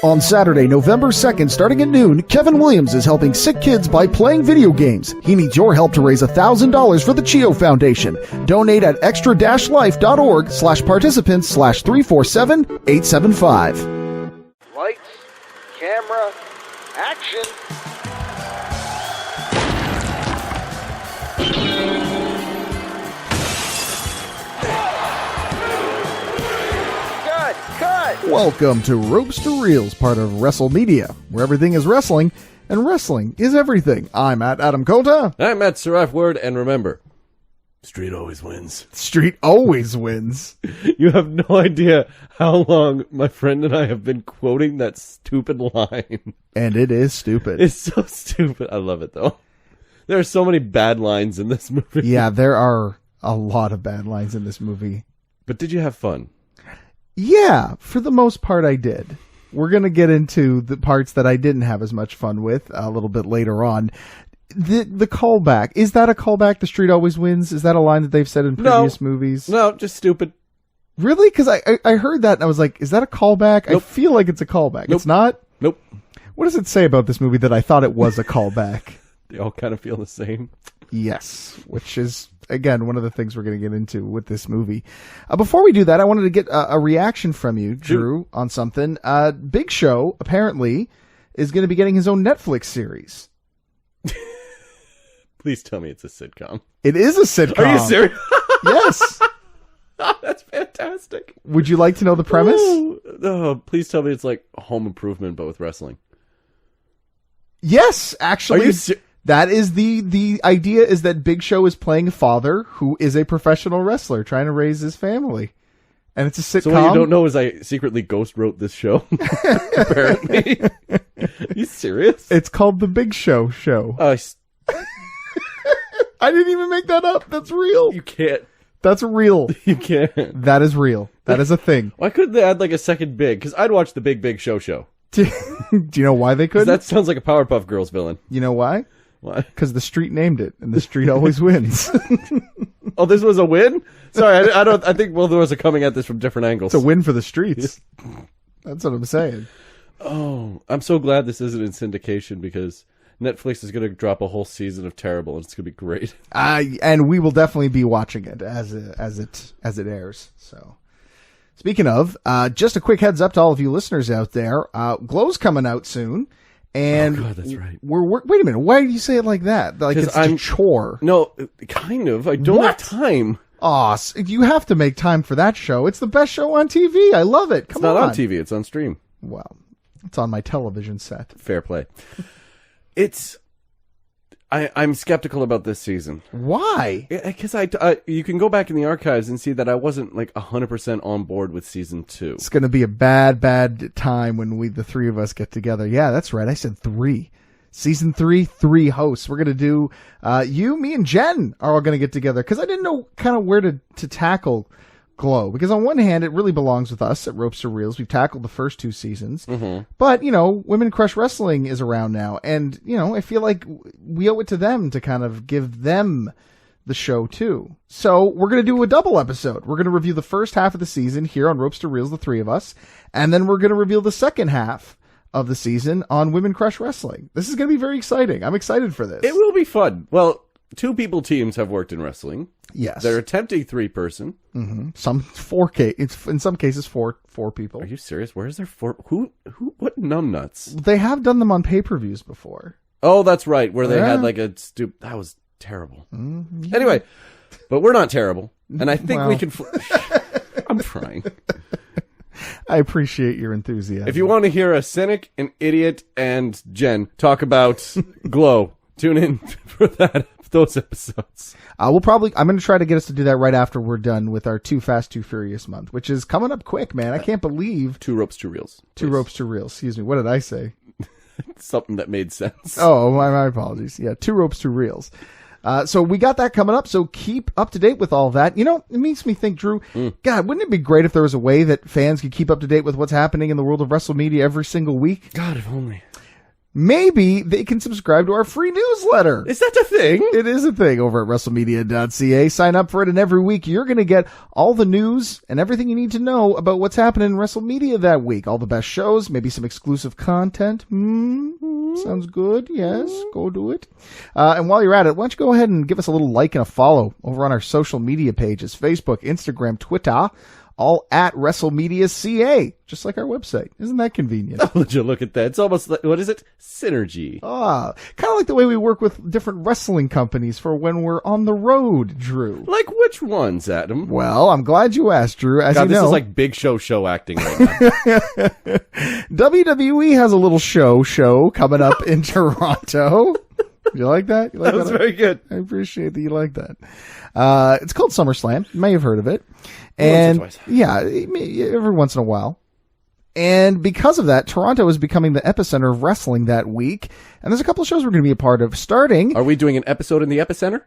On Saturday, November 2nd, starting at noon, Kevin Williams is helping sick kids by playing video games. He needs your help to raise $1,000 for the CHIO Foundation. Donate at extra-life.org/participants/347875. Lights, camera, action. Welcome to Ropes to Reels, part of WrestleMedia, where everything is wrestling, and wrestling is everything. I'm at Adam Kota. I'm at Seraph Word, and remember, Street always wins. Street always wins. You have no idea how long my friend and I have been quoting that stupid line. And it is stupid. It's so stupid. I love it, though. There are so many bad lines in this movie. Yeah, there are a lot of bad lines in this movie. But did you have fun? Yeah, for the most part I did. We're going to get into the parts that I didn't have as much fun with a little bit later on. The callback, is that a callback? The Street always wins? Is that a line that they've said in previous movies? No, just stupid. Really? Because I heard that and I was like, is that a callback? Nope. I feel like it's a callback. Nope. It's not? Nope. What does it say about this movie that I thought it was a callback? They all kind of feel the same. Yes, which is, again, one of the things we're going to get into with this movie. Before we do that, I wanted to get a reaction from you, Drew, on something. Big Show, apparently, is going to be getting his own Netflix series. Please tell me it's a sitcom. It is a sitcom. Are you serious? Yes. Oh, that's fantastic. Would you like to know the premise? Oh, please tell me it's like Home Improvement, but with wrestling. Yes, actually. Are you serious? That is the idea, is that Big Show is playing a father who is a professional wrestler trying to raise his family. And it's a sitcom. So what you don't know is I secretly ghost wrote this show, apparently. Are you serious? It's called The Big Show Show. I didn't even make that up. That's real. You can't. That's real. You can't. That is real. That is a thing. Why couldn't they add like a second Big? Because I'd watch the Big Show Show. Do you know why they couldn't? That sounds like a Powerpuff Girls villain. You know why? Why? Because the street named it, and the street always wins. Oh, this was a win? Sorry, I think Will Doors are coming at this from different angles. It's a win for the streets. That's what I'm saying. Oh, I'm so glad this isn't in syndication because Netflix is going to drop a whole season of terrible, and it's going to be great. And we will definitely be watching it as it airs. So, speaking of, just a quick heads up to all of you listeners out there. Glow's coming out soon. And oh God, that's right. Wait a minute. Why do you say it like that? Like it's a chore. No, kind of. I don't have time. Oh, you have to make time for that show. It's the best show on TV. I love it. Come on. It's not on TV. It's on stream. Well, it's on my television set. Fair play. I'm skeptical about this season. Why? Because you can go back in the archives and see that I wasn't like 100% on board with season 2. It's going to be a bad time when the three of us get together. Yeah, that's right. I said 3. Season 3, 3 hosts. We're going to do, you, me, and Jen are all going to get together because I didn't know kind of where to tackle Glow. Because on one hand, it really belongs with us at Ropes to Reels. We've tackled the first 2 seasons. Mm-hmm. But, Women Crush Wrestling is around now. And, I feel like we owe it to them to kind of give them the show, too. So we're going to do a double episode. We're going to review the first half of the season here on Ropes to Reels, the 3 of us. And then we're going to reveal the second half of the season on Women Crush Wrestling. This is going to be very exciting. I'm excited for this. It will be fun. Well, 2-people teams have worked in wrestling. Yes. They're attempting 3-person. Mm-hmm. Some 4K. It's in some cases four people. Are you serious? Where is there 4? Who? What numbnuts? They have done them on pay-per-views before. Oh, that's right. Where they had like a that was terrible. Mm-hmm. Anyway, but we're not terrible, and I think we can. I'm trying. I appreciate your enthusiasm. If you want to hear a cynic, an idiot, and Jen talk about Glow, tune in for those episodes. I'm going to try to get us to do that right after we're done with our Too Fast, Too Furious month, which is coming up quick, man. I can't believe. 2 Ropes, 2 Reels. Please. 2 Ropes, 2 Reels. Excuse me. What did I say? Something that made sense. Oh, my apologies. Yeah, 2 Ropes, 2 Reels. So we got that coming up, so keep up to date with all that. It makes me think, Drew, God, wouldn't it be great if there was a way that fans could keep up to date with what's happening in the world of WrestleMedia every single week? God, if only. maybe they can subscribe to our free newsletter. Is that a thing? It is a thing over at WrestleMedia.ca. Sign up for it, and every week you're going to get all the news and everything you need to know about what's happening in WrestleMedia that week. All the best shows, maybe some exclusive content. Sounds good. Yes, go do it. And while you're at it, why don't you go ahead and give us a little like and a follow over on our social media pages, Facebook, Instagram, Twitter, all at WrestleMedia.ca, just like our website. Isn't that convenient? Oh, would you look at that? It's almost like, what is it? Synergy. Kind of like the way we work with different wrestling companies for when we're on the road, Drew. Like which ones, Adam? Well, I'm glad you asked, Drew. As God, you know, this is like big show acting right now. WWE has a little show coming up in Toronto. You like that? You like That was very good. I appreciate that you like that. It's called SummerSlam. You may have heard of it. Once or twice. Yeah, every once in a while. And because of that, Toronto is becoming the epicenter of wrestling that week. And there's a couple of shows we're going to be a part of, starting... Are we doing an episode in the epicenter?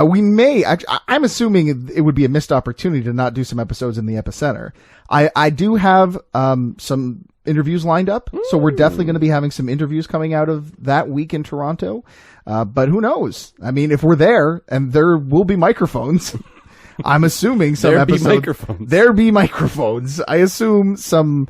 We may. I'm assuming it would be a missed opportunity to not do some episodes in the epicenter. I do have some interviews lined up, so we're definitely going to be having some interviews coming out of that week in Toronto. But who knows? I mean, if we're there, and there will be microphones... I'm assuming some there be microphones. I assume some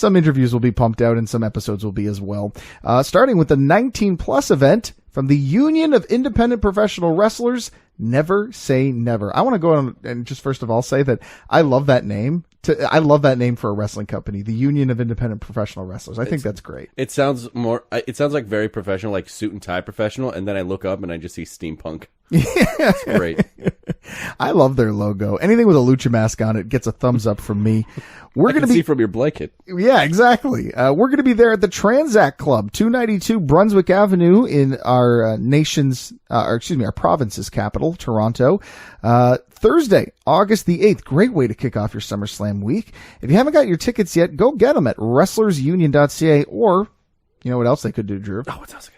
interviews will be pumped out and some episodes will be as well. Starting with the 19+ event from the Union of Independent Professional Wrestlers, Never Say Never. I want to go on and just first of all say that I love that name. I love that name for a wrestling company, the Union of Independent Professional Wrestlers. I think that's great. It sounds like very professional, like suit and tie professional, and then I look up and I just see steampunk. It's great. I love their logo. Anything with a lucha mask on it gets a thumbs up from me. We're going to see from your blanket. Yeah, exactly. We're going to be there at the Transact Club, 292 Brunswick Avenue in our our province's capital, Toronto. Thursday, August the 8th. Great way to kick off your SummerSlam week. If you haven't got your tickets yet, go get them at WrestlersUnion.ca, or you know what else they could do, Drew? Oh, what else?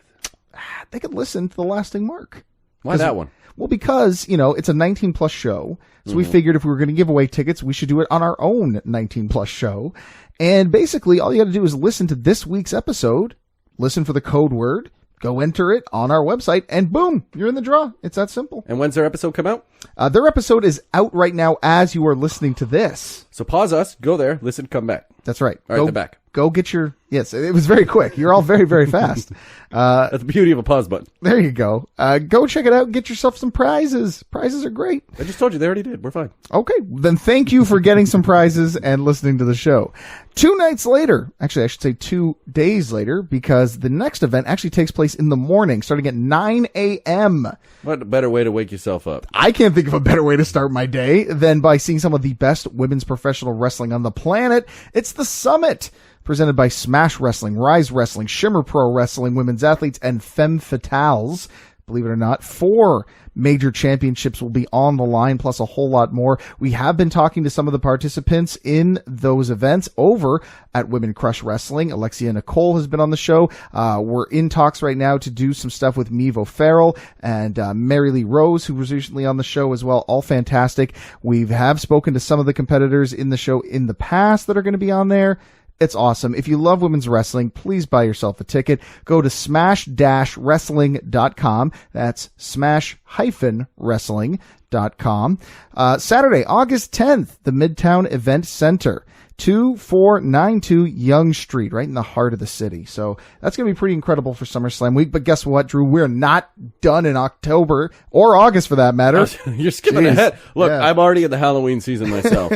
They could listen to The Lasting Mark. Why that one? Well, because, it's a 19+ show. So we figured if we were going to give away tickets, we should do it on our own 19+ show. And basically, all you got to do is listen to this week's episode, listen for the code word, go enter it on our website, and boom, you're in the draw. It's that simple. And when's their episode come out? Their episode is out right now as you are listening to this. So pause us, go there, listen, come back. That's right. All right, they're back. Go get your... Yes, it was very quick. You're all very, very fast. That's the beauty of a pause button. There you go. Go check it out and get yourself some prizes. Prizes are great. I just told you, they already did. We're fine. Okay, then thank you for getting some prizes and listening to the show. 2 nights later, actually I should say 2 days later, because the next event actually takes place in the morning, starting at 9 a.m. What a better way to wake yourself up. I can't think of a better way to start my day than by seeing some of the best women's professional wrestling on the planet. It's the Summit, presented by Smash Wrestling, Rise Wrestling, Shimmer Pro Wrestling, Women's Athletes, and Femme Fatales. Believe it or not, 4 major championships will be on the line, plus a whole lot more. We have been talking to some of the participants in those events over at Women Crush Wrestling. Alexia Nicole has been on the show. We're in talks right now to do some stuff with Mevo Farrell and Mary Lee Rose, who was recently on the show as well. All fantastic. We have spoken to some of the competitors in the show in the past that are going to be on there. It's awesome. If you love women's wrestling, please buy yourself a ticket. Go to smash-wrestling.com. That's smash-wrestling.com. Saturday, August 10th, the Midtown Event Center. 2492 Yonge Street, right in the heart of the city. So that's going to be pretty incredible for SummerSlam week. But guess what, Drew? We're not done in October or Augest for that matter. You're skipping ahead. Look, yeah. I'm already in the Halloween season myself,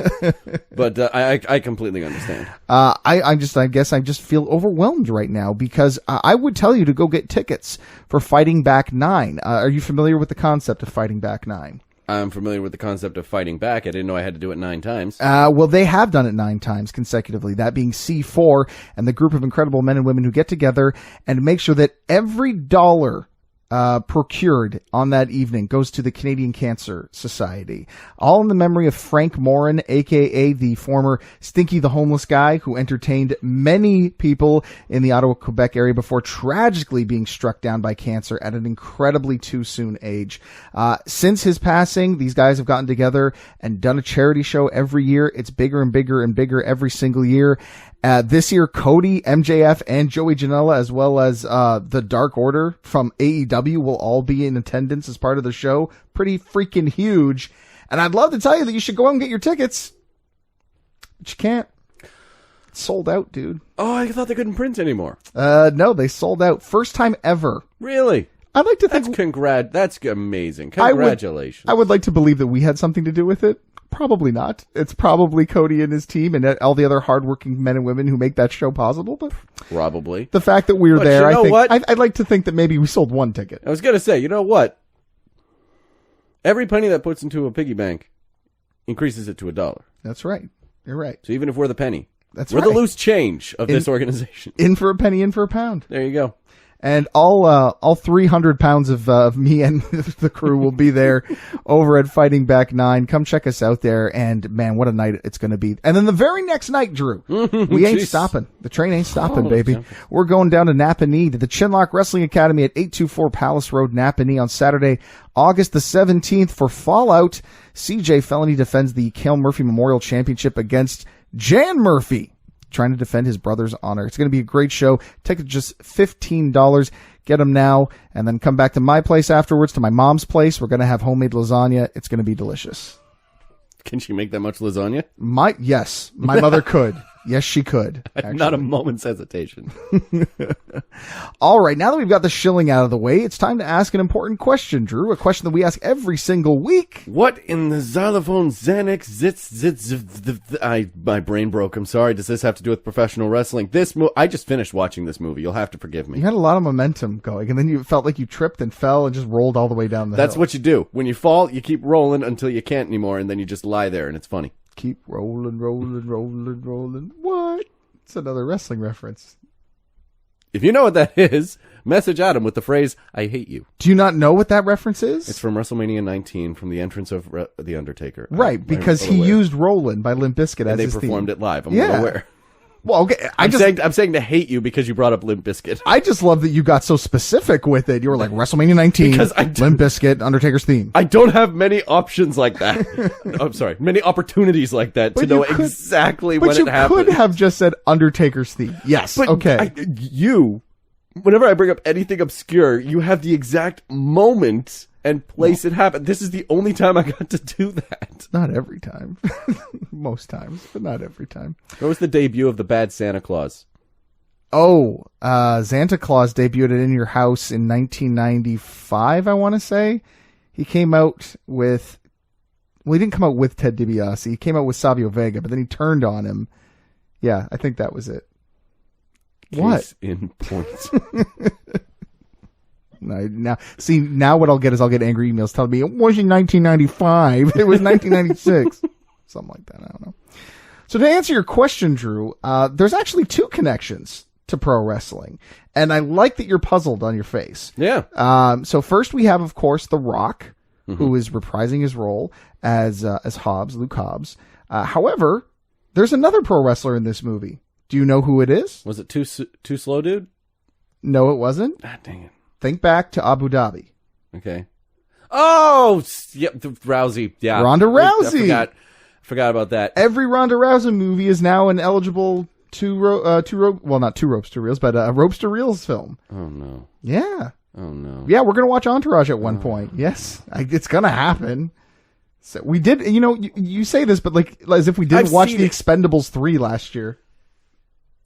but I completely understand. I guess I just feel overwhelmed right now because I would tell you to go get tickets for Fighting Back 9. Are you familiar with the concept of Fighting Back 9? I'm familiar with the concept of fighting back. I didn't know I had to do it 9 times. Well, they have done it 9 times consecutively, that being C4 and the group of incredible men and women who get together and make sure that every dollar procured on that evening goes to the Canadian Cancer Society. All in the memory of Frank Morin, a.k.a. the former Stinky the Homeless Guy who entertained many people in the Ottawa, Quebec area before tragically being struck down by cancer at an incredibly too soon age. Since his passing, these guys have gotten together and done a charity show every year. It's bigger and bigger and bigger every single year. This year, Cody, MJF, and Joey Janela, as well as the Dark Order from AEW, will all be in attendance as part of the show. Pretty freaking huge. And I'd love to tell you that you should go out and get your tickets. But you can't. It's sold out, dude. Oh, I thought they couldn't print anymore. No, they sold out. First time ever. Really? I'd like to think... That's amazing. Congratulations. I would like to believe that we had something to do with it. Probably not. It's probably Cody and his team and all the other hardworking men and women who make that show possible. But probably. The fact that we were there, you know what? I'd like to think that maybe we sold one ticket. I was going to say, you know what? Every penny that puts into a piggy bank increases it to $1. That's right. You're right. So even if we're the penny, we're the loose change of this organization. In for a penny, in for a pound. There you go. And all 300 pounds of me and the crew will be there over at Fighting Back 9. Come check us out there. And, man, what a night it's going to be. And then the very next night, Drew, we ain't stopping. The train ain't stopping, baby. Jumping. We're going down to Napanee to the Chinlock Wrestling Academy at 824 Palace Road, Napanee on Saturday, August the 17th for Fallout. CJ Felony defends the Cale Murphy Memorial Championship against Jan Murphy, trying to defend his brother's honor. It's going to be a great show. Tickets just $15. Get them now, and then come back to my place afterwards, to my mom's place. We're going to have homemade lasagna. It's going to be delicious. Can she make that much lasagna? Yes, my mother could. Yes, she could. Not a moment's hesitation. All right, now that we've got the shilling out of the way, it's time to ask an important question, Drew. A question that we ask every single week. What in the xylophone Xanax my brain broke. I'm sorry. Does this have to do with professional wrestling? I just finished watching this movie. You'll have to forgive me. You had a lot of momentum going, and then you felt like you tripped and fell and just rolled all the way down the hill. That's what you do. When you fall, you keep rolling until you can't anymore, and then you just lie there, and it's funny. Keep rolling, rolling, rolling, rolling. What? It's another wrestling reference. If you know what that is, message Adam with the phrase, I hate you. Do you not know what that reference is? It's from WrestleMania 19, from the entrance of The Undertaker. Right, because he used Rollin' by Limp Bizkit as his theme. And they performed it live. I'm well aware. Well, okay. I'm saying to hate you because you brought up Limp Bizkit. I just love that you got so specific with it. You were like, WrestleMania 19, Limp Bizkit, Undertaker's theme. I don't have many options like that. I'm sorry, many opportunities like that to know exactly when it happened. But you could have just said Undertaker's theme. Yes, but okay. Whenever I bring up anything obscure, you have the exact moment and place it happened. This is the only time I got to do that. Not every time. Most times, but not every time. What was the debut of the Bad Santa Claus? Oh, Santa Claus debuted In Your House in 1995, I want to say. He came out with... Well, he didn't come out with Ted DiBiase. He came out with Savio Vega, but then he turned on him. Yeah, I think that was it. Case in point. Now what I'll get is I'll get angry emails telling me it wasn't 1995, it was 1996. Something like that, I don't know. So to answer your question, Drew, there's actually two connections to pro wrestling, and I like that you're puzzled on your face. Yeah. So first we have, of course, The Rock, who is reprising his role as Hobbs, Luke Hobbs. However, there's another pro wrestler in this movie. Do you know who it is? Was it too slow, dude? No, it wasn't. Ah, dang it. Think back to Abu Dhabi. Okay. Oh, yep, Rousey. Yeah. Ronda Rousey. I forgot about that. Every Ronda Rousey movie is now an eligible not two ropes to reels, but a ropes to reels film. Oh, no. Yeah. Oh, no. Yeah, we're going to watch Entourage at one point. Yes. It's going to happen. So we did, you say this, but like as if we didn't watch The Expendables 3 last year.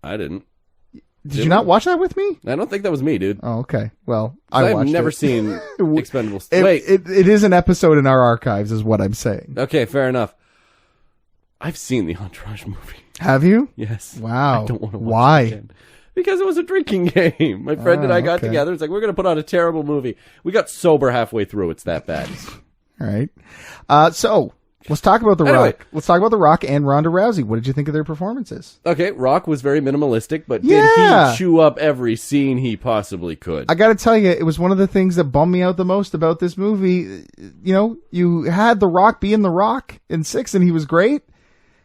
I didn't. Did you not watch that with me? I don't think that was me, dude. Oh, okay. Well, I watched it. I've never seen Expendables. Wait. It is an episode in our archives, is what I'm saying. Okay, fair enough. I've seen the Entourage movie. Have you? Yes. Wow. I don't want to watch Why? it again. Because it was a drinking game. My friend and I got together. It's like, we're going to put on a terrible movie. We got sober halfway through. It's that bad. All right. So... let's talk about The Rock. Let's talk about The Rock and Ronda Rousey. What did you think of their performances? Okay, Rock was very minimalistic, but did he chew up every scene he possibly could? I got to tell you, it was one of the things that bummed me out the most about this movie. You had The Rock being The Rock in 6, and he was great.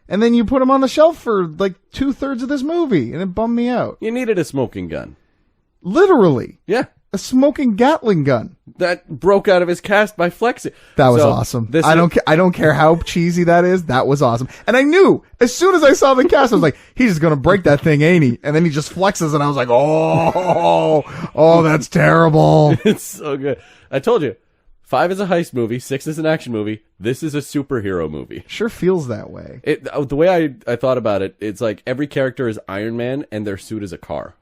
And then you put him on the shelf for like 2/3 of this movie, and it bummed me out. You needed a smoking gun. Literally. Yeah. A smoking Gatling gun. that broke out of his cast by flexing. That was awesome. I don't care how cheesy that is. That was awesome. And I knew as soon as I saw the cast, I was like, he's just going to break that thing, ain't he? And then he just flexes and I was like, oh, that's terrible. It's so good. I told you, 5 is a heist movie, 6 is an action movie. This is a superhero movie. Sure feels that way. The way I thought about it, it's like every character is Iron Man and their suit is a car.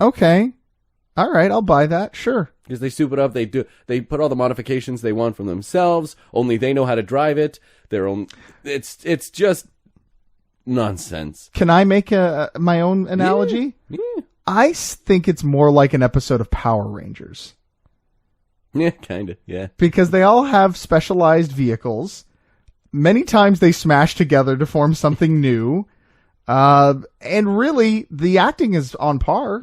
Okay. All right, I'll buy that. Sure. Because they soup it up, they put all the modifications they want from themselves. Only they know how to drive it. It's just nonsense. Can I make my own analogy? Yeah. I think it's more like an episode of Power Rangers. Yeah, kind of. Yeah. Because they all have specialized vehicles. Many times they smash together to form something new. And really, the acting is on par.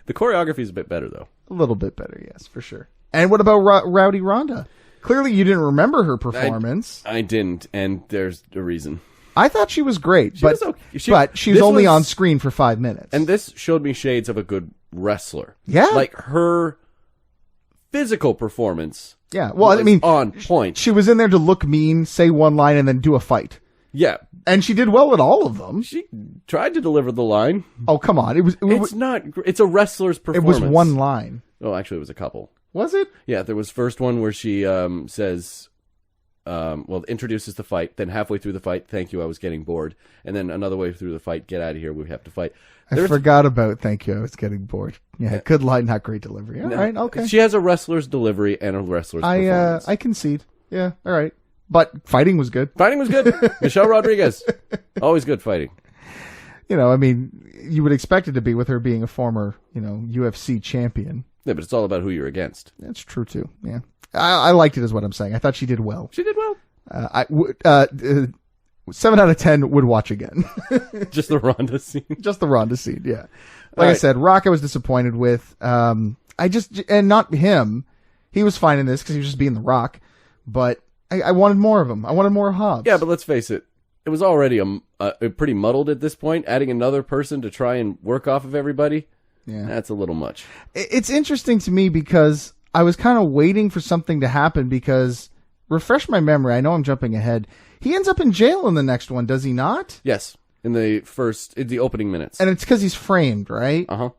The choreography is a bit better, though. A little bit better, yes, for sure. And what about Rowdy Rhonda? Clearly you didn't remember her performance. I didn't, and there's a reason. I thought she was great, but she was only on screen for 5 minutes. And this showed me shades of a good wrestler. Yeah. Like her physical performance. Yeah, well, I mean, on point. She was in there to look mean, say one line, and then do a fight. Yeah. And she did well at all of them. She tried to deliver the line. Oh, come on. It's a wrestler's performance. It was one line. Oh, actually, it was a couple. Was it? Yeah, there was first one where she says, introduces the fight. Then halfway through the fight, thank you, I was getting bored. And then another way through the fight, get out of here, we have to fight. I forgot about thank you, I was getting bored. Yeah, good line, not great delivery. All right, okay. She has a wrestler's delivery and a wrestler's performance. I concede. Yeah, all right. But fighting was good. Fighting was good. Michelle Rodriguez. Always good fighting. You know, I mean, you would expect it to be with her being a former, UFC champion. Yeah, but it's all about who you're against. That's true, too. Yeah. I liked it is what I'm saying. I thought she did well. She did well. 7 out of 10 would watch again. Just the Rhonda scene. Just the Rhonda scene, yeah. Like I said, Rock I was disappointed with. And not him. He was fine in this because he was just being the Rock. But I wanted more of him. I wanted more Hobbs. Yeah, but let's face it. It was already pretty muddled at this point. Adding another person to try and work off of everybody, that's a little much. It's interesting to me because I was kind of waiting for something to happen because, refresh my memory, I know I'm jumping ahead. He ends up in jail in the next one, does he not? Yes, in the opening minutes. And it's because he's framed, right? Uh-huh.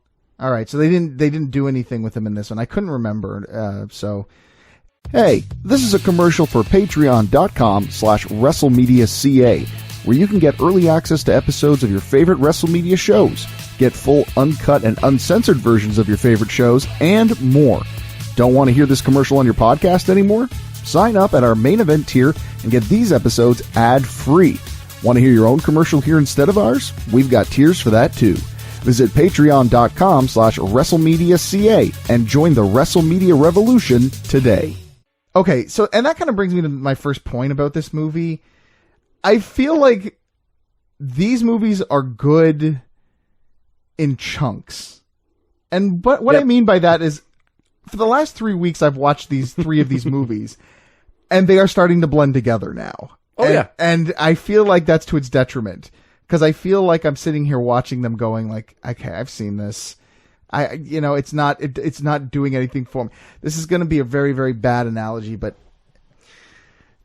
All right, so they didn't do anything with him in this one. I couldn't remember, so... Hey, this is a commercial for patreon.com/WrestleMedia.ca, where you can get early access to episodes of your favorite WrestleMedia shows, get full uncut and uncensored versions of your favorite shows, and more. Don't want to hear this commercial on your podcast anymore? Sign up at our main event tier and get these episodes ad-free. Want to hear your own commercial here instead of ours? We've got tiers for that too. Visit patreon.com/WrestleMedia.ca and join the WrestleMedia revolution today. Okay, so, and that kind of brings me to my first point about this movie. I feel like these movies are good in chunks. And but what I mean by that is, for the last 3 weeks, I've watched these 3 of these movies, and they are starting to blend together now. And I feel like that's to its detriment, because I feel like I'm sitting here watching them going like, okay, I've seen this. It's not doing anything for me. This is going to be a very, very bad analogy, but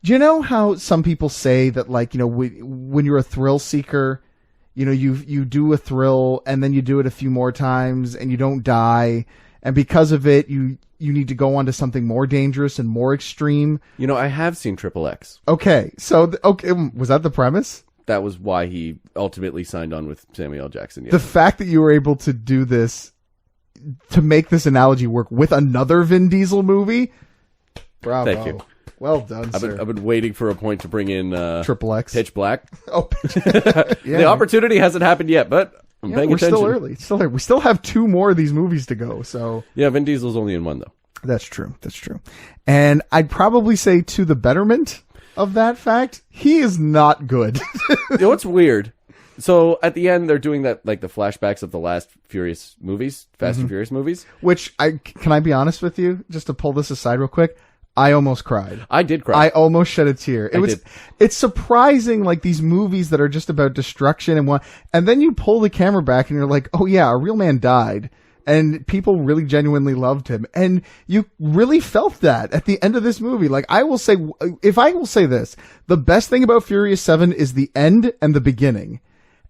do you know how some people say that, like, when you're a thrill seeker, you do a thrill and then you do it a few more times and you don't die. And because of it, you need to go on to something more dangerous and more extreme. I have seen Triple X. Okay. So, was that the premise? That was why he ultimately signed on with Samuel L. Jackson. Yeah. The fact that you were able to do this, to make this analogy work with another Vin Diesel movie, bravo. Thank you. Well done, sir. I've been waiting for a point to bring in Triple X. Pitch Black. Oh, The opportunity hasn't happened yet, but I'm paying attention. Still early. It's still early. We still have 2 more of these movies to go. So yeah, Vin Diesel's only in 1 though. That's true. And I'd probably say, to the betterment of that fact, he is not good. You know what's weird? So at the end, they're doing that, like the flashbacks of the last Furious movies, Fast and Furious movies. Which can I be honest with you? Just to pull this aside real quick, I almost cried. I did cry. I almost shed a tear. It's surprising, like, these movies that are just about destruction and then you pull the camera back and you're like, oh yeah, a real man died. And people really genuinely loved him. And you really felt that at the end of this movie. Like, I will say, if I will say this, the best thing about Furious 7 is the end and the beginning.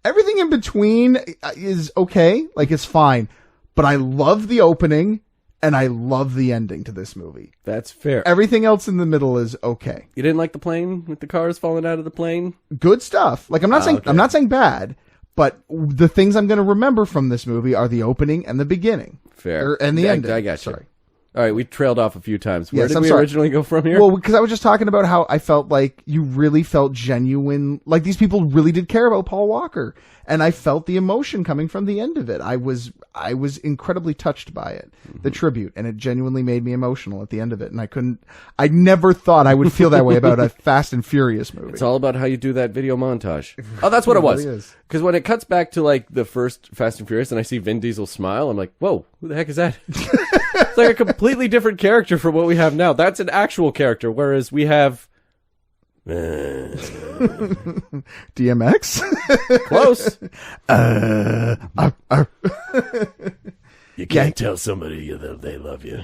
Everything in between is okay. Like, it's fine. But I love the opening and I love the ending to this movie. That's fair. Everything else in the middle is okay. You didn't like the plane with the cars falling out of the plane? Good stuff. Like, I'm not saying bad, but the things I'm going to remember from this movie are the opening and the beginning. Fair. And the ending. I got you. Sorry. All right, we trailed off a few times. Where did we sorry. originally go from here? Well, because I was just talking about how I felt like you really felt genuine, like these people really did care about Paul Walker, and I felt the emotion coming from the end of it. I was incredibly touched by it, the tribute, and it genuinely made me emotional at the end of it. And I never thought I would feel that way about a Fast and Furious movie. It's all about how you do that video montage. Oh, that's what it was. Because when it cuts back to like the first Fast and Furious, and I see Vin Diesel smile, I'm like, whoa, who the heck is that? It's like a completely different character from what we have now. That's an actual character, whereas we have DMX. Close. You can't tell somebody that they love you.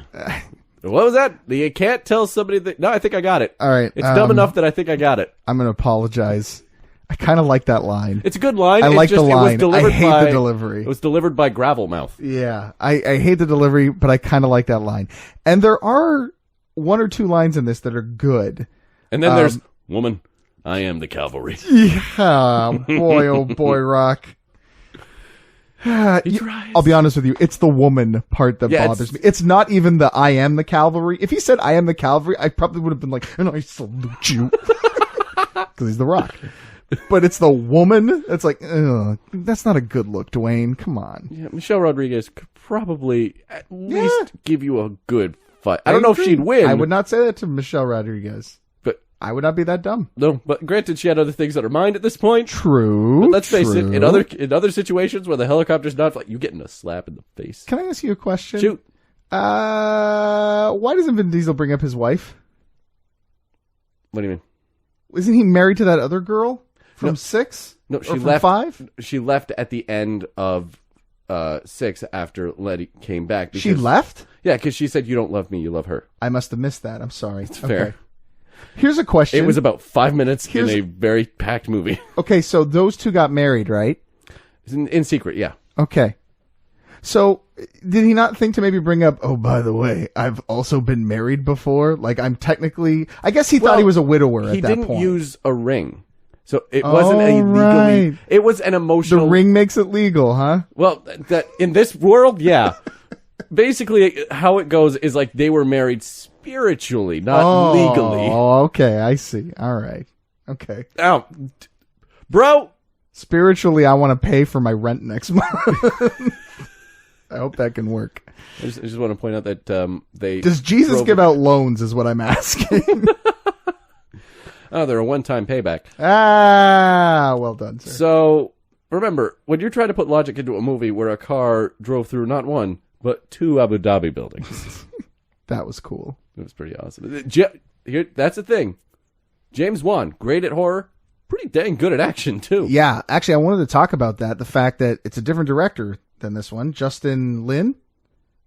What was that? You can't tell somebody that. No, I think I got it. All right, it's dumb enough that I think I got it. I'm going to apologize. I kind of like that line. It's a good line. I like the line. I hate the delivery. It was delivered by Gravelmouth. Yeah, I hate the delivery, but I kind of like that line. And there are one or two lines in this that are good. And then there's, woman, I am the cavalry. Yeah, boy, oh boy, Rock. I'll be honest with you. It's the woman part that bothers me. It's not even the I am the cavalry. If he said I am the cavalry, I probably would have been like, and I salute you. Because he's the Rock. But it's the woman that's like, ugh, that's not a good look, Dwayne. Come on. Yeah, Michelle Rodriguez could probably at least give you a good fight. I don't know if she'd win. I would not say that to Michelle Rodriguez. But I would not be that dumb. No, but granted, she had other things on her mind at this point. True. But let's face it, in other situations where the helicopter's not like you getting a slap in the face. Can I ask you a question? Shoot. Why doesn't Vin Diesel bring up his wife? What do you mean? Isn't he married to that other girl from 6? No, she from left. 5? She left at the end of 6 after Letty came back. Because, she left? Yeah, because she said, "You don't love me, you love her." I must have missed that. I'm sorry. It's fair. Here's a question. It was about 5 minutes in a very packed movie. Okay, so those two got married, right? In secret, yeah. Okay. So, did he not think to maybe bring up, oh, by the way, I've also been married before? Like, I'm technically... I guess he thought he was a widower at that point. He didn't use a ring. So, it wasn't a legally... Right. It was an emotional... The ring makes it legal, huh? Well, that in this world, yeah. Basically, how it goes is like they were married spiritually, not legally. Oh, okay, I see. All right. Okay. Now, bro... Spiritually, I want to pay for my rent next month. I hope that can work. I just want to point out that they... Does Jesus give out loans is what I'm asking. Oh, they're a one-time payback. Ah, well done, sir. So, remember, when you're trying to put logic into a movie where a car drove through not one, but 2 Abu Dhabi buildings. That was cool. It was pretty awesome. Here, that's the thing. James Wan, great at horror, pretty dang good at action, too. Yeah, actually, I wanted to talk about that. The fact that it's a different director than this one. Justin Lin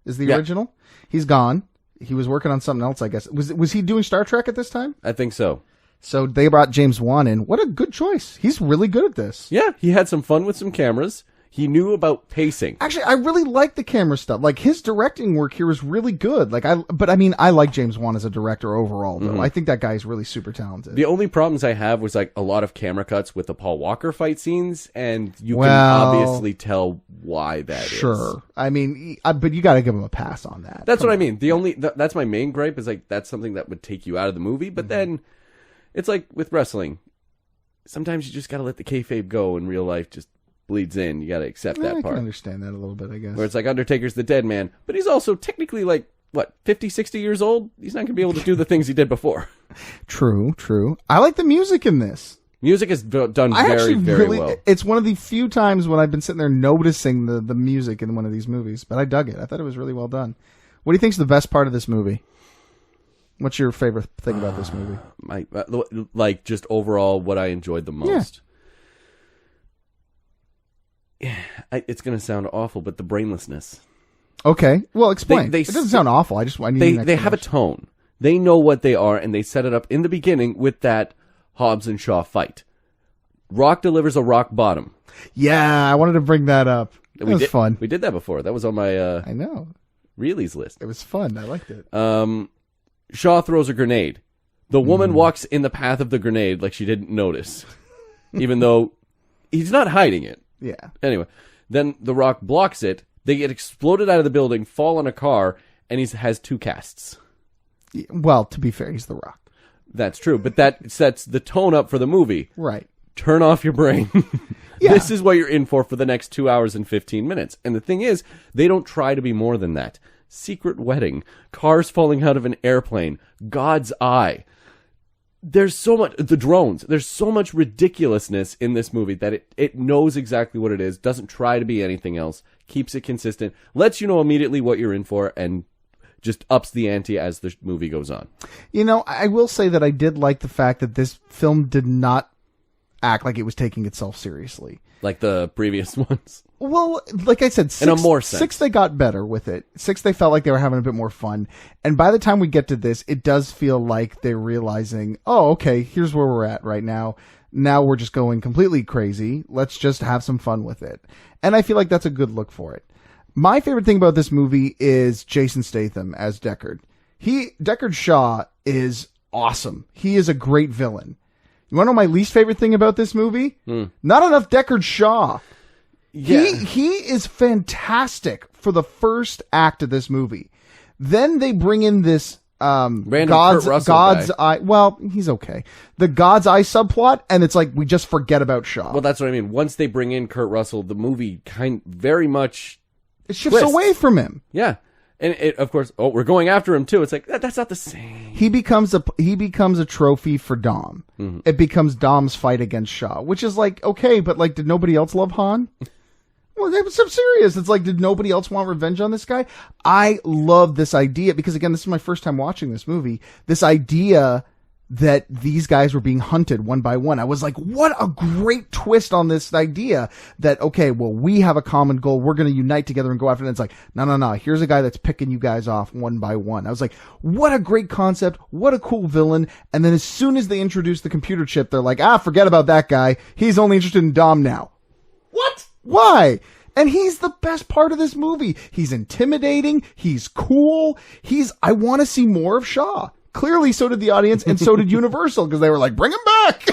is the original. He's gone. He was working on something else, I guess. Was he doing Star Trek at this time? I think so. So they brought James Wan in. What a good choice. He's really good at this. Yeah, he had some fun with some cameras. He knew about pacing. Actually, I really like the camera stuff. Like, his directing work here is really good. Like, I like James Wan as a director overall, though. Mm-hmm. I think that guy is really super talented. The only problems I have was, like, a lot of camera cuts with the Paul Walker fight scenes, and you can obviously tell why that is. Sure. I mean, but you got to give him a pass on that. That's what I mean. That's my main gripe, is, like, that's something that would take you out of the movie, but then it's like with wrestling. Sometimes you just got to let the kayfabe go in real life, just bleeds in. You got to accept that part. I can understand that a little bit, I guess. Where it's like Undertaker's the dead man, but he's also technically like, what, 50, 60 years old? He's not going to be able to do the things he did before. True. I like the music in this. Music is done very, very well. It's one of the few times when I've been sitting there noticing the music in one of these movies, but I dug it. I thought it was really well done. What do you think is the best part of this movie? What's your favorite thing about this movie? Like, just overall, what I enjoyed the most. Yeah, it's going to sound awful, but the brainlessness. Okay. Well, explain. It doesn't sound awful. I need they have a tone. They know what they are, and they set it up in the beginning with that Hobbs and Shaw fight. Rock delivers a rock bottom. Yeah, I wanted to bring that up. It was fun. We did that before. That was on my I know. Reelys list. It was fun. I liked it. Shaw throws a grenade. The woman walks in the path of the grenade like she didn't notice, even though he's not hiding it. Yeah. Anyway, then the Rock blocks it. They get exploded out of the building, fall in a car, and he has 2 casts. Well, to be fair, he's The Rock. That's true, but that sets the tone up for the movie. Right. Turn off your brain. Yeah. This is what you're in for the next 2 hours and 15 minutes. And the thing is, they don't try to be more than that. Secret wedding, cars falling out of an airplane, God's eye. There's so much, the drones, there's so much ridiculousness in this movie that it knows exactly what it is, doesn't try to be anything else, keeps it consistent, lets you know immediately what you're in for, and just ups the ante as the movie goes on. You know, I will say that I did like the fact that this film did not act like it was taking itself seriously. Like the previous ones. Well, like I said, in a more sense. 6 they got better with it. 6 they felt like they were having a bit more fun. And by the time we get to this, it does feel like they're realizing, oh, okay, here's where we're at right now. Now we're just going completely crazy. Let's just have some fun with it. And I feel like that's a good look for it. My favorite thing about this movie is Jason Statham as Deckard. Deckard Shaw is awesome. He is a great villain. You want to know my least favorite thing about this movie? Not enough Deckard Shaw. Yeah. He is fantastic for the first act of this movie. Then they bring in this God's Eye. Well, he's okay. The God's Eye subplot, and it's like we just forget about Shaw. Well, that's what I mean. Once they bring in Kurt Russell, the movie very much it shifts away from him. Yeah. And of course, we're going after him too. It's like that's not the same. He becomes a trophy for Dom. Mm-hmm. It becomes Dom's fight against Shaw, which is like okay, but like, did nobody else love Han? Well, it was so serious. It's like, did nobody else want revenge on this guy? I love this idea because again, this is my first time watching this movie. This idea that these guys were being hunted one by one. I was like, what a great twist on this idea that, okay, well, we have a common goal. We're going to unite together and go after it. And it's like, no. Here's a guy that's picking you guys off one by one. I was like, what a great concept. What a cool villain. And then as soon as they introduce the computer chip, they're like, forget about that guy. He's only interested in Dom now. What? Why? And he's the best part of this movie. He's intimidating. He's cool. I want to see more of Shaw. Clearly, so did the audience, and so did Universal, because they were like, bring him back!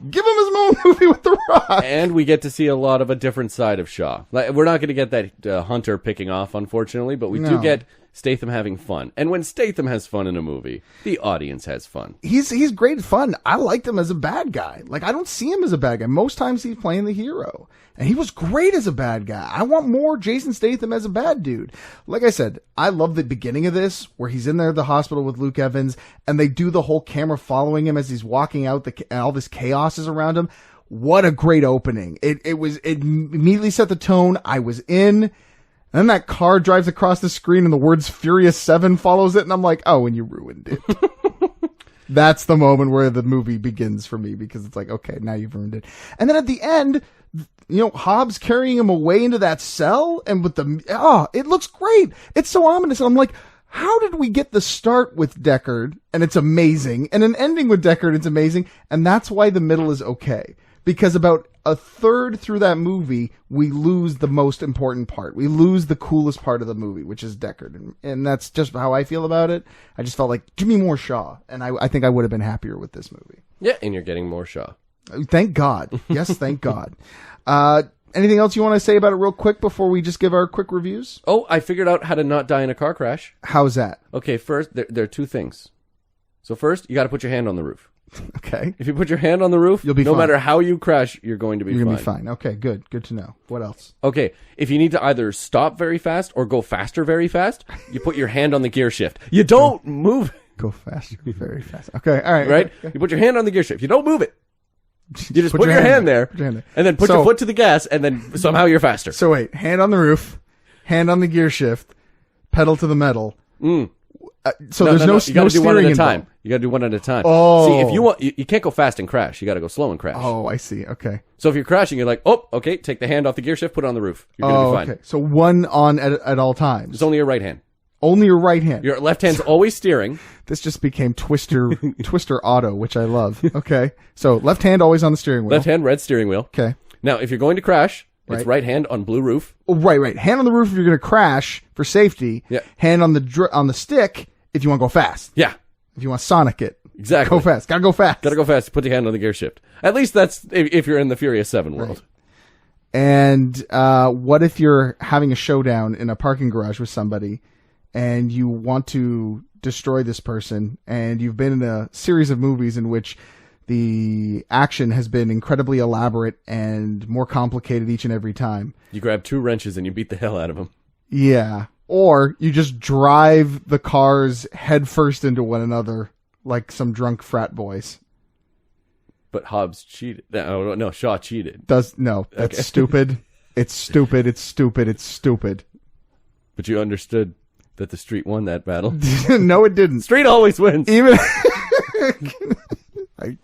Give him his own movie with The Rock! And we get to see a lot of a different side of Shaw. Like, we're not going to get that Hunter picking off, unfortunately, but we do get Statham having fun. And when Statham has fun in a movie, the audience has fun. He's great fun. I liked him as a bad guy. Like, I don't see him as a bad guy. Most times he's playing the hero. And he was great as a bad guy. I want more Jason Statham as a bad dude. Like I said, I love the beginning of this, where he's in there at the hospital with Luke Evans, and they do the whole camera following him as he's walking out, and all this chaos is around him. What a great opening. It immediately set the tone. I was in. And then that car drives across the screen and the words Furious 7 follows it, and I'm like, oh, and you ruined it. That's the moment where the movie begins for me, because it's like, okay, now you've ruined it. And then at the end, Hobbs carrying him away into that cell, and with it looks great. It's so ominous. And I'm like, how did we get the start with Deckard, and it's amazing, and an ending with Deckard, it's amazing, and that's why the middle is okay. Because about a third through that movie, we lose the most important part. We lose the coolest part of the movie, which is Deckard. And that's just how I feel about it. I just felt like, give me more Shaw. And I think I would have been happier with this movie. Yeah, and you're getting more Shaw. Thank God. Yes, thank God. Anything else you want to say about it real quick before we just give our quick reviews? Oh, I figured out how to not die in a car crash. How's that? Okay, first, there are 2 things. So first, you got to put your hand on the roof. Okay. If you put your hand on the roof, you'll be no fine. matter how you crash, you're going to be fine. You're going to be fine. Okay, good. Good to know. What else? Okay, if you need to either stop very fast or go faster very fast, you put your hand on the gear shift. You don't move. Go faster very fast. Okay, all right. Right? Okay. You put your hand on the gear shift. You don't move it. You just put your hand there, and then put your foot to the gas, and then somehow you're faster. So wait, hand on the roof, hand on the gear shift, pedal to the metal. So there's no you got to do one at steering a time. involved. You got to do one at a time. Oh. See, if you want, you can't go fast and crash. You got to go slow and crash. Oh, I see. Okay. So if you're crashing, you're like, oh, okay, take the hand off the gear shift, put it on the roof. You're gonna be fine. Okay. So one on at all times. It's only your right hand. Only your right hand. Your left hand's always steering. This just became Twister Auto, which I love. Okay. So left hand always on the steering wheel. Left hand, red steering wheel. Okay. Now, if you're going to crash, Right. it's right hand on blue roof. Oh, right. Hand on the roof if you're going to crash for safety. Yeah. Hand on the stick if you want to go fast. Yeah, If you want to Sonic it. exactly. Go fast. Gotta go fast. Got to go fast. Put your hand on the gear shift. At least that's if you're in the Furious 7 world. Right. And what if you're having a showdown in a parking garage with somebody and you want to destroy this person, and you've been in a series of movies in which the action has been incredibly elaborate and more complicated each and every time. You grab 2 wrenches and you beat the hell out of them. Yeah. Or you just drive the cars headfirst into one another like some drunk frat boys. But Hobbs cheated. No, Shaw cheated. That's stupid. It's stupid. It's stupid. It's stupid. But you understood that the street won that battle. No, it didn't. Street always wins. Even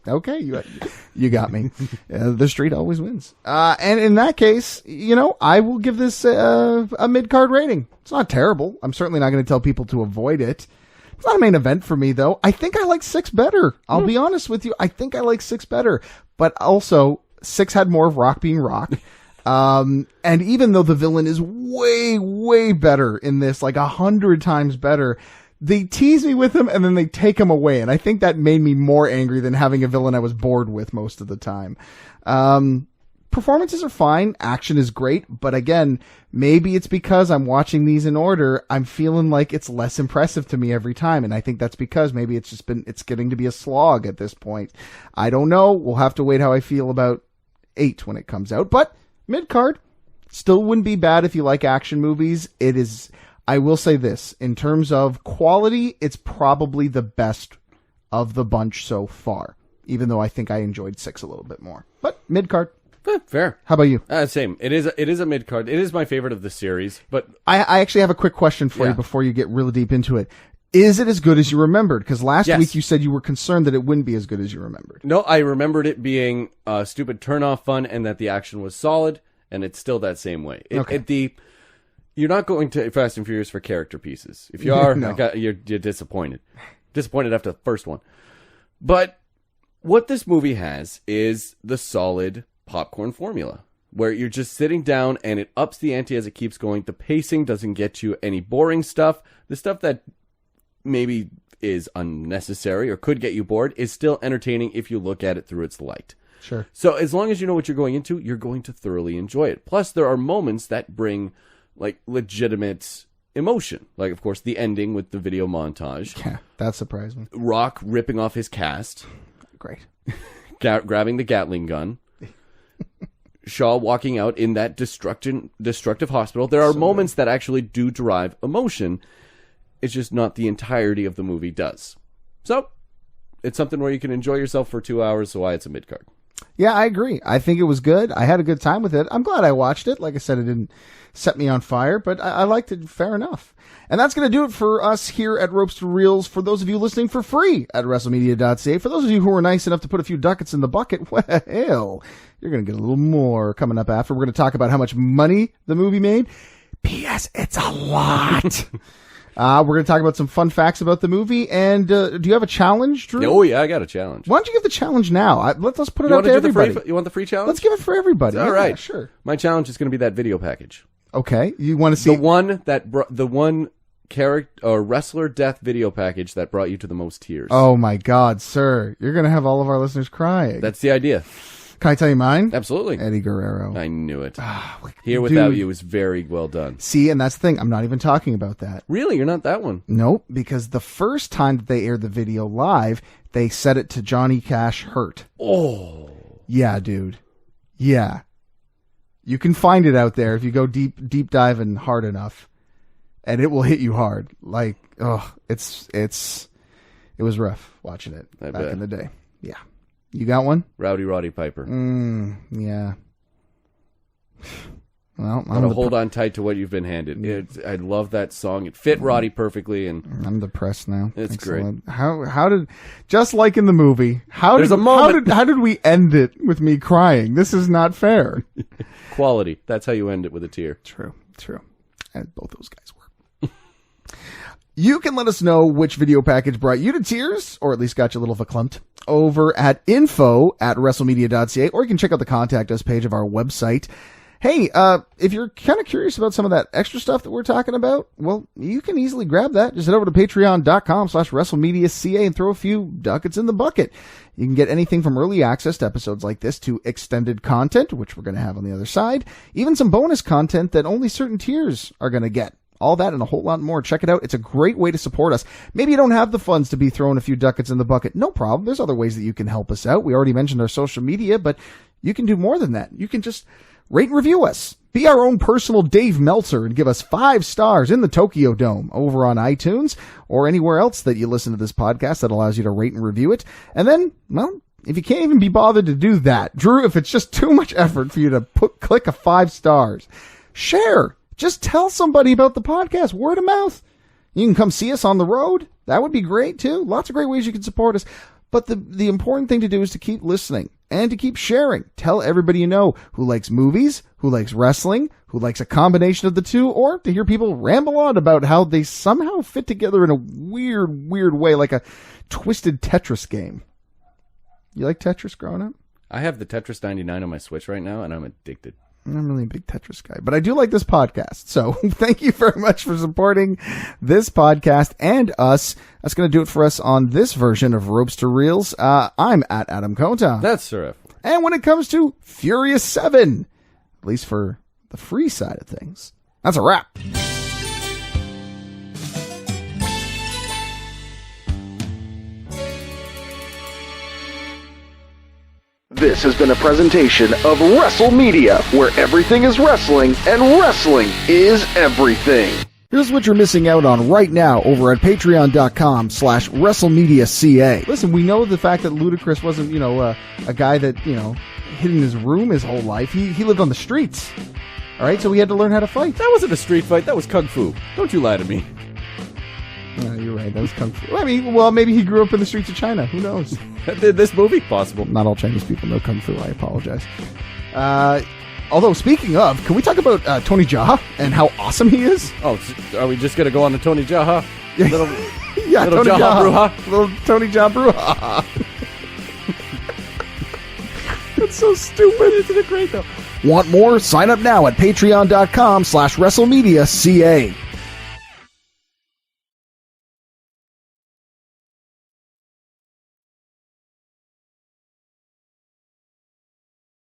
okay, you got me. The street always wins. And in that case, I will give this a mid-card rating. It's not terrible. I'm certainly not going to tell people to avoid it. It's not a main event for me, though. I think I like 6 better. I'll be honest with you. I think I like 6 better. But also, 6 had more of Rock being Rock. And even though the villain is way, way better in this, like 100 times better, they tease me with him and then they take him away. And I think that made me more angry than having a villain I was bored with most of the time. Performances are fine. Action is great. But again, maybe it's because I'm watching these in order. I'm feeling like it's less impressive to me every time. And I think that's because maybe it's getting to be a slog at this point. I don't know. We'll have to wait how I feel about 8 when it comes out. But mid-card still wouldn't be bad if you like action movies. It is, I will say this, in terms of quality, it's probably the best of the bunch so far, even though I think I enjoyed 6 a little bit more. But mid-card. Fair. How about you? Same. It is a mid-card. It is my favorite of the series, but I actually have a quick question for you before you get really deep into it. Is it as good as you remembered? Because last week you said you were concerned that it wouldn't be as good as you remembered. No, I remembered it being stupid turn-off fun and that the action was solid, and it's still that same way. You're not going to Fast and Furious for character pieces. If you are, No. you're disappointed. Disappointed after the first one. But what this movie has is the solid popcorn formula, where you're just sitting down and it ups the ante as it keeps going. The pacing doesn't get you any boring stuff. The stuff that maybe is unnecessary or could get you bored is still entertaining if you look at it through its light. Sure. So as long as you know what you're going into, you're going to thoroughly enjoy it. Plus, there are moments that bring like legitimate emotion. Like, of course, the ending with the video montage. Yeah, that surprised me. Rock ripping off his cast. Great. Grabbing the Gatling gun. Shaw walking out in that destructive hospital. There are moments that actually do drive emotion. It's just not the entirety of the movie does. So, it's something where you can enjoy yourself for 2 hours, so why it's a mid-card. Yeah, I agree. I think it was good. I had a good time with it. I'm glad I watched it. Like I said, it didn't set me on fire, but I liked it fair enough. And that's going to do it for us here at Ropes to Reels. For those of you listening for free at WrestleMedia.ca, for those of you who were nice enough to put a few ducats in the bucket, well, you're going to get a little more coming up after. We're going to talk about how much money the movie made. P.S. It's a lot. We're going to talk about some fun facts about the movie. And do you have a challenge, Drew? Oh, yeah, I got a challenge. Why don't you give the challenge now? Let's put it out to everybody. You want the free challenge? Let's give it for everybody. All right. Sure. My challenge is going to be that video package. Okay. You want to see the one character or wrestler death video package that brought you to the most tears. Oh my God, sir! You're gonna have all of our listeners crying. That's the idea. Can I tell you mine? Absolutely. Eddie Guerrero. I knew it. Here Without You is very well done. See, and that's the thing. I'm not even talking about that. Really, you're not that one? Nope. Because the first time that they aired the video live, they set it to Johnny Cash Hurt. Oh. Yeah, dude. Yeah. You can find it out there if you go deep diving hard enough, and it will hit you hard. Like, it was rough watching it back in the day. Yeah. You got one? Rowdy Roddy Piper. Yeah. Well, I'm gonna hold on tight to what you've been handed. I love that song. It fit Roddy perfectly, and I'm depressed now. It's great. How did, just like in the movie, how did we end it with me crying? This is not fair. Quality. That's how you end it, with a tear. True. And both those guys were. You can let us know which video package brought you to tears, or at least got you a little verklempt, over at info@WrestleMedia.ca, or you can check out the Contact Us page of our website. Hey, if you're kind of curious about some of that extra stuff that we're talking about, well, you can easily grab that. Just head over to patreon.com/WrestleMedia.ca and throw a few ducats in the bucket. You can get anything from early access to episodes like this to extended content, which we're going to have on the other side, even some bonus content that only certain tiers are going to get. All that and a whole lot more. Check it out. It's a great way to support us. Maybe you don't have the funds to be throwing a few ducats in the bucket. No problem. There's other ways that you can help us out. We already mentioned our social media, but you can do more than that. You can just rate and review us. Be our own personal Dave Meltzer and give us 5 stars in the Tokyo Dome over on iTunes or anywhere else that you listen to this podcast that allows you to rate and review it. And then, well, if you can't even be bothered to do that, Drew, if it's just too much effort for you to click a 5 stars, share. Just tell somebody about the podcast. Word of mouth. You can come see us on the road. That would be great too. Lots of great ways you can support us. But the important thing to do is to keep listening and to keep sharing. Tell everybody you know who likes movies, who likes wrestling, who likes a combination of the two, or to hear people ramble on about how they somehow fit together in a weird way, like a twisted Tetris game. You like Tetris growing up? I have the Tetris 99 on my Switch right now, and I'm addicted. I'm not really a big Tetris guy, but I do like this podcast. So thank you very much for supporting this podcast and us. That's going to do it for us on this version of Ropes to Reels. I'm at Adam Kota. That's Surf. And when it comes to Furious 7, at least for the free side of things, that's a wrap. This has been a presentation of WrestleMedia, where everything is wrestling and wrestling is everything. Here's what you're missing out on right now over at patreon.com/WrestleMedia.ca. Listen, we know the fact that Ludacris wasn't, a guy that, hid in his room his whole life. He lived on the streets. All right, so he had to learn how to fight. That wasn't a street fight. That was Kung Fu. Don't you lie to me. No, you're right. That was Kung Fu. I mean, well, maybe he grew up in the streets of China. Who knows? This movie? Possible. Not all Chinese people know Kung Fu. I apologize. Although, speaking of, can we talk about Tony Jaa and how awesome he is? Oh, are we just going to go on to Tony Jaa? Little Tony Jaa Bruja? Little Tony Jaa Bruja. That's so stupid. Isn't it great, though? Want more? Sign up now at patreon.com/WrestleMedia.ca.